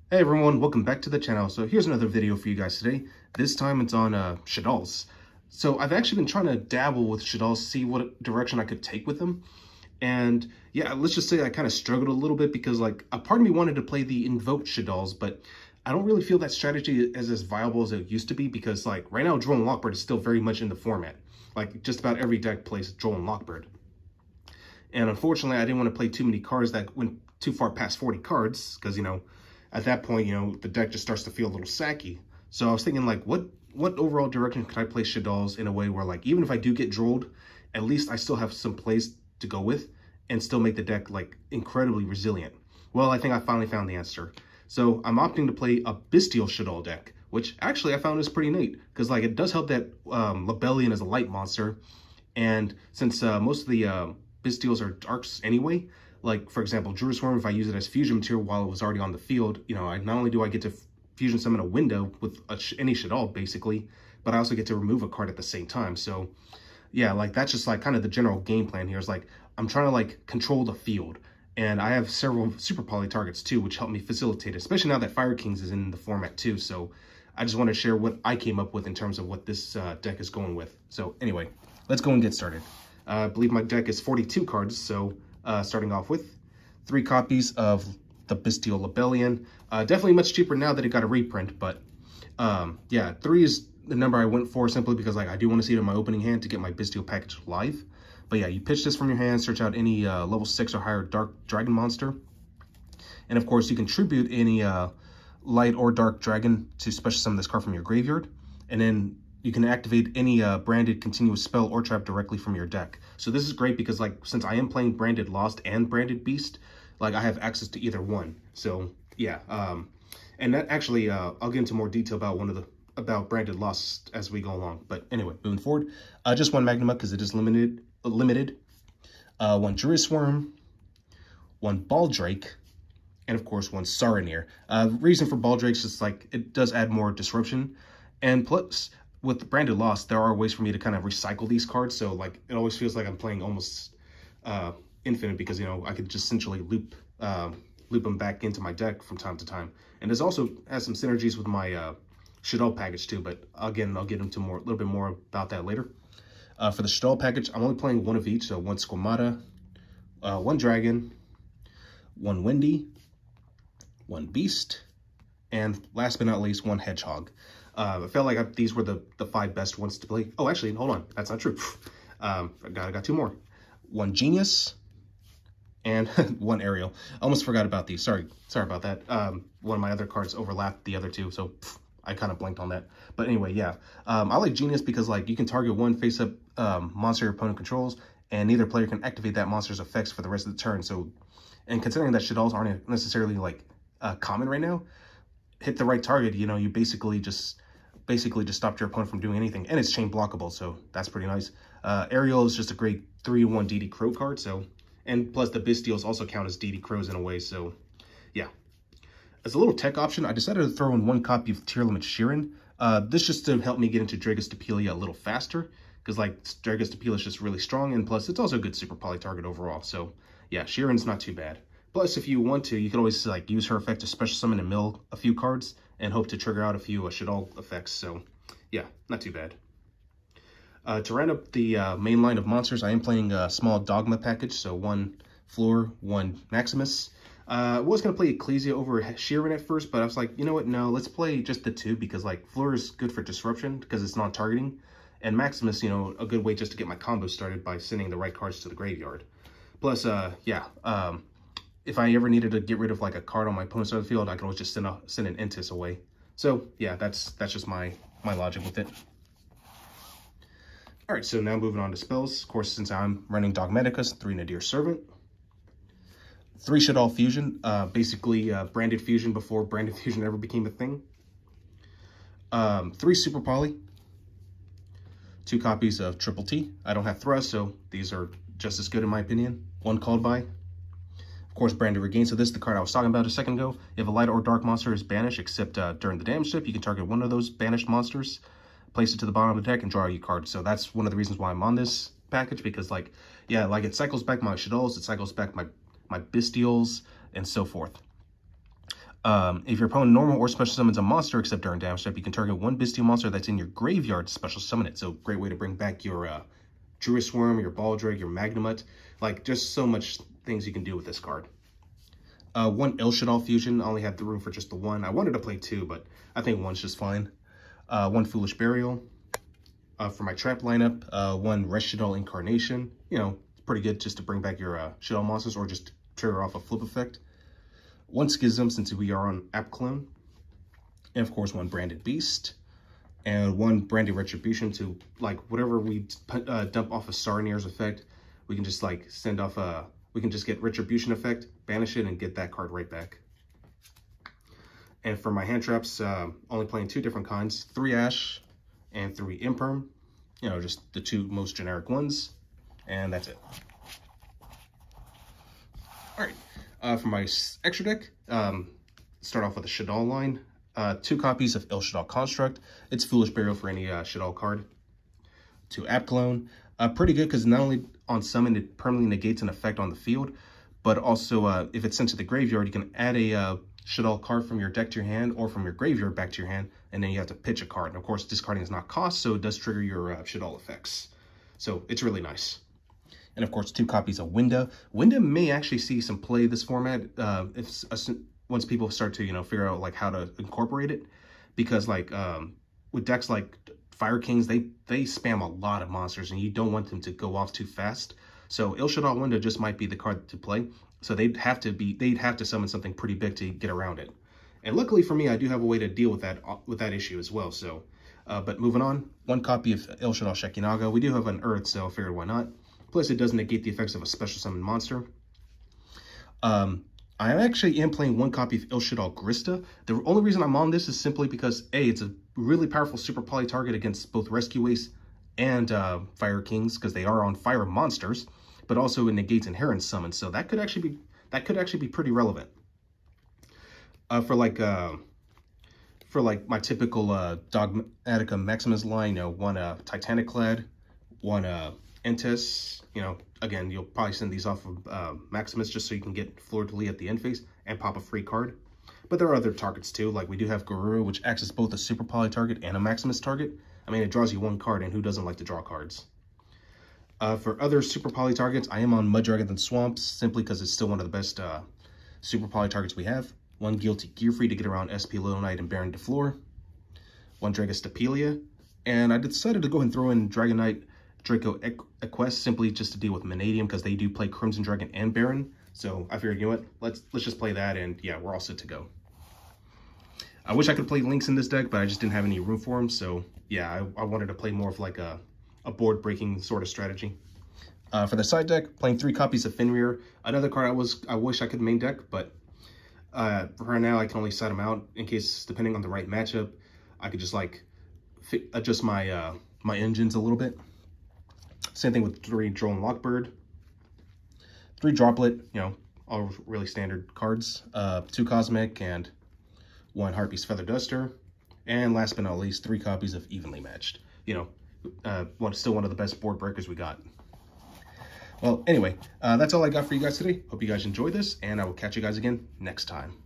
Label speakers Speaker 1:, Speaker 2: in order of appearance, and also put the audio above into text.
Speaker 1: Hey everyone, welcome back to the channel. So here's another video for you guys today. This time it's on Shaddolls. So I've actually been trying to dabble with Shaddolls, see what direction I could take with them. And yeah, let's just say I kind of struggled a little bit because like a part of me wanted to play the invoked Shaddolls, but I don't really feel that strategy is as viable as it used to be because like right now Droll and Lockbird is still very much in the format. Like just about every deck plays Droll and Lockbird. And unfortunately I didn't want to play too many cards that went too far past 40 cards because, you know, at that point, you know, the deck just starts to feel a little sacky. So I was thinking, like, what overall direction could I play Shaddolls in a way where, like, even if I do get drolled, at least I still have some plays to go with and still make the deck, like, incredibly resilient. Well, I think I finally found the answer. So I'm opting to play a Bystial Shaddoll deck, which actually I found is pretty neat because, like, it does help that Lebellion is a light monster. And since most of the Bystials are darks anyway, like, for example, Druid Swarm, if I use it as fusion material while it was already on the field, you know, not only do I get to fusion summon a window with any Shaddoll, basically, but I also get to remove a card at the same time. So, yeah, like, that's just, like, kind of the general game plan here is, like, I'm trying to, like, control the field. And I have several Super Poly targets, too, which help me facilitate it, especially now that Fire Kings is in the format, too. So, I just want to share what I came up with in terms of what this deck is going with. So, anyway, let's go and get started. I believe my deck is 42 cards, so... starting off with 3 copies of the Bystial Lebellion. Definitely much cheaper now that it got a reprint, but yeah, 3 is the number I went for simply because like I do want to see it in my opening hand to get my Bystial package live. But yeah, you pitch this from your hand, search out any level 6 or higher dark dragon monster. And of course, you can tribute any light or dark dragon to special summon this card from your graveyard. And then you can activate any branded continuous spell or trap directly from your deck. So this is great because, like, since I am playing branded Lost and branded Beast, like, I have access to either one. So yeah, and that actually, I'll get into more detail about branded Lost as we go along. But anyway, moving forward, just one Magnum because it is limited. 1 Druid Swarm, 1 Baldrake, and of course 1 Saronir. Reason for Baldrakes is like it does add more disruption, and plus, with the branded Lost, there are ways for me to kind of recycle these cards. So like it always feels like I'm playing almost infinite because, you know, I could just essentially loop them back into my deck from time to time. And there's also has some synergies with my Shaddoll package too. But again, I'll get into a little bit more about that later. For the Shaddoll package, I'm only playing 1 of each. So 1 Squamata, 1 Dragon, 1 Windy, 1 Beast, and last but not least, 1 Hedgehog. I felt like these were the 5 best ones to play. Oh, actually, hold on. That's not true. I got 2 more. 1 Genius and 1 Aerial. I almost forgot about these. Sorry about that. One of my other cards overlapped the other 2, so I kind of blanked on that. But anyway, yeah. I like Genius because, like, you can target 1 face-up monster your opponent controls, and neither player can activate that monster's effects for the rest of the turn. So, and considering that Shaddolls aren't necessarily, like, common right now, hit the right target, you know, you basically just stopped your opponent from doing anything, and it's chain blockable, so that's pretty nice. Aerial is just a great 3-1 DD Crow card, so, and plus the Bystials also count as DD Crows in a way, so yeah. As a little tech option, I decided to throw in 1 copy of Tier Limit Sheeran. This just to help me get into Dragostapelia a little faster, because like Dragostapelia is just really strong, and plus it's also a good Super Poly target overall, so yeah, Sheeran's not too bad. Plus, if you want to, you can always like use her effect to special summon and mill a few cards and hope to trigger out a few Shaddoll effects. So, yeah, not too bad. To round up the main line of monsters, I am playing a small Dogma package. So 1 Floor, 1 Maximus. I was going to play Ecclesia over Sheeran at first, but I was like, you know what? No, let's play just the 2 because like Floor is good for disruption because it's non-targeting. And Maximus, you know, a good way just to get my combo started by sending the right cards to the graveyard. Plus, if I ever needed to get rid of like a card on my opponent's side of the field, I could always just send an Entis away. So yeah, that's just my logic with it. All right, so now moving on to spells. Of course, since I'm running Dogmaticus, 3 Nadir Servant, 3 Shaddoll Fusion, basically branded fusion before branded fusion ever became a thing. 3 Super Poly, 2 copies of Triple T. I don't have Thrust, so these are just as good in my opinion. 1 Called By. Of course, Branded Regain. So this is the card I was talking about a second ago. If a light or dark monster is banished, except during the damage step, you can target 1 of those banished monsters, place it to the bottom of the deck, and draw a card. So that's one of the reasons why I'm on this package, because like, yeah, like it cycles back my Shaddolls, it cycles back my Bystials, and so forth. If your opponent normal or special summons a monster except during damage step, you can target one Bystial monster that's in your graveyard to special summon it. So great way to bring back your Druid Swarm, your Baldrig, your Magnamut. Like, just so much things you can do with this card. One Shaddoll fusion. I only had the room for just the one. I wanted to play two, but I think one's just fine. One Foolish Burial. For my trap lineup, one Shaddoll Incarnation. You know, it's pretty good just to bring back your Shaddoll monsters or just trigger off a flip effect. One Schism, since we are on App Clone. And of course, one Branded Beast. And one Branded Retribution to, like, whatever we dump off a Sarnier's effect, we can just, like, send off a... We can just get Retribution effect, banish it, and get that card right back. And for my hand traps, only playing two different kinds. 3 Ash and 3 Imperm. You know, just the two most generic ones. And that's it. Alright. For my extra deck, start off with a Shaddoll line. 2 copies of Shaddoll Construct. It's Foolish Burial for any Shaddoll card. 2 App Clone. Pretty good because not only on summon it permanently negates an effect on the field, but also if it's sent to the graveyard, you can add a Shaddoll card from your deck to your hand or from your graveyard back to your hand, and then you have to pitch a card. And of course, discarding is not cost, so it does trigger your Shaddoll effects. So it's really nice. And of course, 2 copies of Winda. Winda may actually see some play this format once people start to, you know, figure out like how to incorporate it, because like with decks like Fire Kings, they spam a lot of monsters and you don't want them to go off too fast. So Shaddoll Winda just might be the card to play. So they'd have to summon something pretty big to get around it. And luckily for me, I do have a way to deal with that issue as well. So, but moving on, 1 copy of Shaddoll Shekinaga. We do have an Earth, so I figured why not. Plus, it does negate the effects of a special summon monster. I actually am playing 1 copy of Shaddoll Grista. The only reason I'm on this is simply because, A, it's a really powerful super poly target against both Rescue Ace and Fire Kings, because they are on fire monsters, but also it negates inherent summons. So that could actually be pretty relevant. For like my typical Dogmatica Maximus line, you know, 1 Titanic Clad, 1 Entes. You know, again, you'll probably send these off of Maximus just so you can get Fleur de Lis at the end phase and pop a free card. But there are other targets too, like we do have Garuru, which acts as both a super poly target and a Maximus target. I mean, it draws you 1 card, and who doesn't like to draw cards? For other super poly targets, I am on Muddragon and Swamps, simply because it's still one of the best super poly targets we have. 1 Guilty Gearfree to get around SP Little Knight and Baron de Fleur. 1 Dragostapelia. And I decided to go and throw in Dragon Knight Draco Equest simply just to deal with Vanadium, because they do play Crimson Dragon and Baron. So I figured, you know what, let's just play that, and yeah, we're all set to go. I wish I could play Lynx in this deck, but I just didn't have any room for them. So yeah, I wanted to play more of like a board breaking sort of strategy. For the side deck, playing 3 copies of Fenrir. Another card I wish I could main deck, but for right now I can only side them out in case, depending on the right matchup, I could just like adjust my my engines a little bit. Same thing with 3 Drone Lockbird, 3 Droplet, you know, all really standard cards. 2 Cosmic and 1 Harpy's Feather Duster. And last but not least, 3 copies of Evenly Matched. You know, still one of the best board breakers we got. Well, anyway, that's all I got for you guys today. Hope you guys enjoyed this, and I will catch you guys again next time.